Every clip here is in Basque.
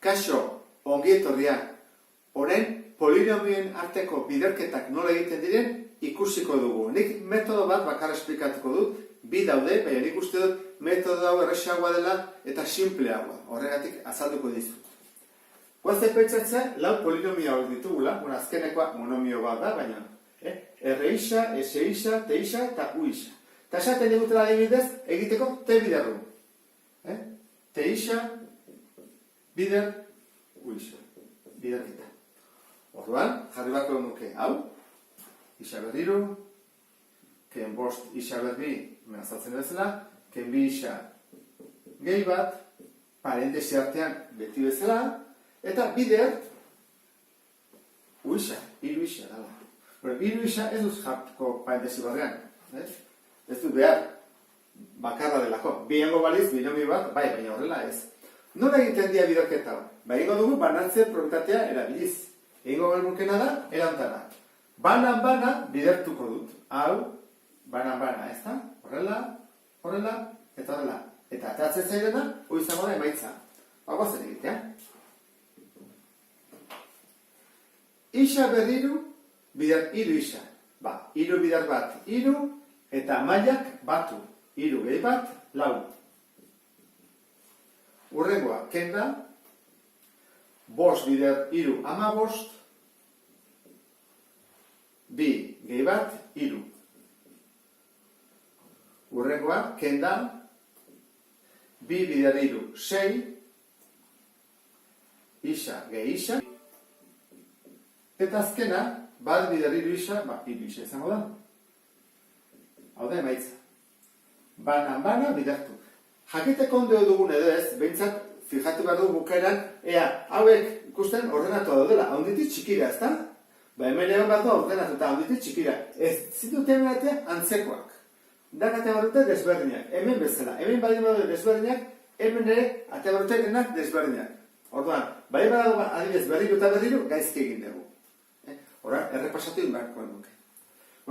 Kaixo, ongi etorria. Orain, polinomioen arteko biderketak nola egiten diren ikusiko dugu. Nik metodo bat bakar esplikatuko dut, bi daude, baina nik uste dut metodo hau erresagoa dela eta simpleagoa. Horregatik azalduko dizut. Guazen pentsatzen, lau polinomio hauek ditugula, azkenekoa monomio bat da, baina R isa, S isa, T isa eta U isa. Eta esaten digutela adibidez, egiteko T biderru. T isa, bider, U isa. Biderketa. Orduan, jarri bako nuke hau, isa berriru, ken bost isa berri, azaltzen bezala, ken bi isa gehi bat, parentesi artean beti bezala, eta bider, U isa, hiru isa dala. Hiru isa ez duz jartuko parentesi barrean. Ez dut behar, bakarra delako. Biengo baliz, binomio bat, bai, baina horrela ez. Nola egiten dia biderketa hau? Ba, egingo dugu banatze probitatea erabiliz. Egingo galmukena da, erantara. Banan-bana bidertuko dut. Hau, banan-bana, ez da? Horrela, horrela, eta horrela. Eta atatzen zairena, hori izango da emaitza. Bagoa zen egitea. Isa berriru, bider hiru isa. Ba, hiru bider bat, hiru, eta mailak batu. Hiru gehi bat, lau. Urrengoa, kenda, bost bider hiru amabost, bi gehi bat, hiru. Urrengoa, kenda, bi bider hiru, sei, isa gehi isa. Eta azkena, bat bider hiru isa, hiru isa izango da. Hau da emaitza. Banan-bana bidertu. Jakiteko ondo dugun edo ez, behintzat, fijatu behar dugu bukaeran, hauek ikusten ordenatua daudela, haunditik txikira, ez da? Ba, hemen egon behar du ordenatu eta haunditik txikira. Ez zitute hemen antzekoak. Dakate barrute desberdinak, hemen bezala. Hemen badi badute desberdinak, hemen ere ate barrute denak desberdinak. Orduan, bai badago adibidez berriru eta berriru, gaizki egin dugu. Horan, errepasatu inbarko nuke.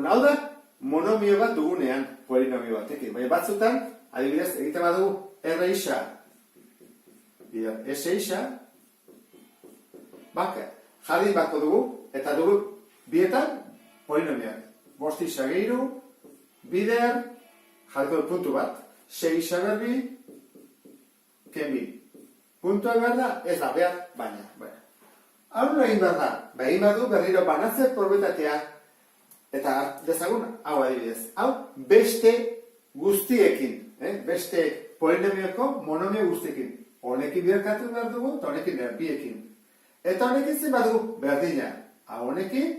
Hau da, monomio bat dugunean, polinomio batekin. Baina batzutan, adibidez, egiten badugu R isa, S isa, jarri bako dugu, eta dugu bietan polinomioak. Bost isa gehiru, bider, jarriko du puntu bat, 6 isa berbi, ken bi. Puntua behar da, ez da, behar, baina. Hau nola egin behar da? Egin behar du berriro banatze probitatea, eta dezagun, hau adibidez, hau beste guztiekin, beste polinomioko monomio guztiekin. Honekin biderkatu behar dugu, eta honekin biekin. Eta honekin zen behar dugu berdina. Hau honekin,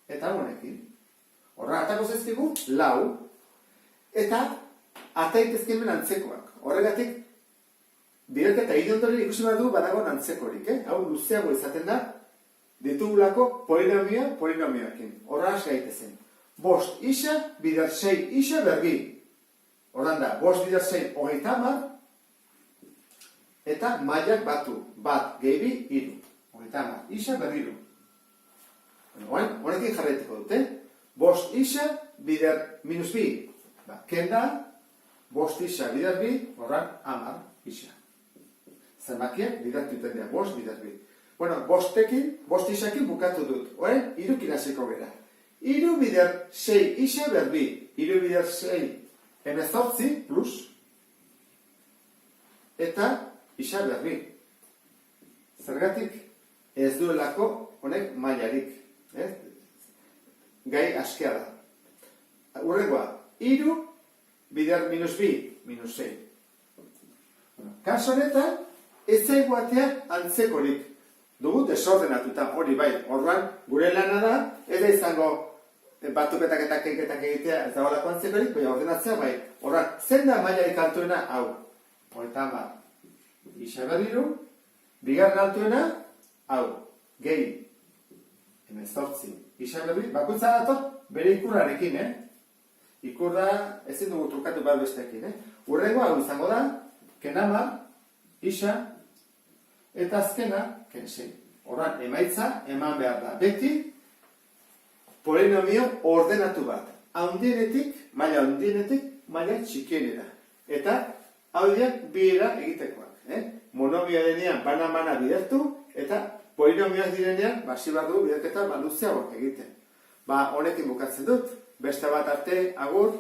eta honekin. Horra, atako zezkigu, lau, eta ataitezken ben antzekoak. Horregatik, biderketa idondori ikusi behar dugu badago antzekorik. Hau luzeago izaten da, ditugulako polinomioekin. Horra hasi gaitezen. Bost isa, bider 6 isa berbi. Horran da, bost bider 6 hogeita hamar, eta mailak batu. Bat, gehi bi, hiru. Hogeita hamar, isa berriru. Honekin jarraituko dute. Bost isa, bider minus bi. Kenda, bost isa, bider bi, horran hamar, isa. Zenbakiak bidertu iten dira, bost bider bi. Bost isakin bukatu dut. Oren, irukin hasiko gera. Hiru bider 6 isa berbi. Hiru bider 6 emezortzi plus. Eta isa berbi. Zergatik ez duelako honek mailarik. Gai askea da. Urrengoa, hiru bider minus bi, minus 6. Kaso honetan, ez zaiguatea antzekorik. Dugu desordenatuta hori bai, orduan gure lana da, ez da izango batuketak eta kenketak egitea ez da holako antzekorik, baina ordenatzea bai. Orduan, zen da mailarik altuena hau? Hogeita hamar isa berriru, bigarren altuena hau, gehi, hemezortzi isa berri, bakoitza dator bere ikurrarekin, Ikurra ezin dugu trukatu bat besteekin, Urrengo hau izango da, kenamar, isa, eta azkena, kensen. Horran, emaitza, eman behar da. Beti, polinomio ordenatu bat. Maila handienetik, maila txikienera. Eta, hau diak biera egitekoak. monomioa denean bana bidertu, eta polinomioak direnean, hasi behar du biderketa luzeagoak egiten. Honekin bukatzen dut, beste bat arte, agur.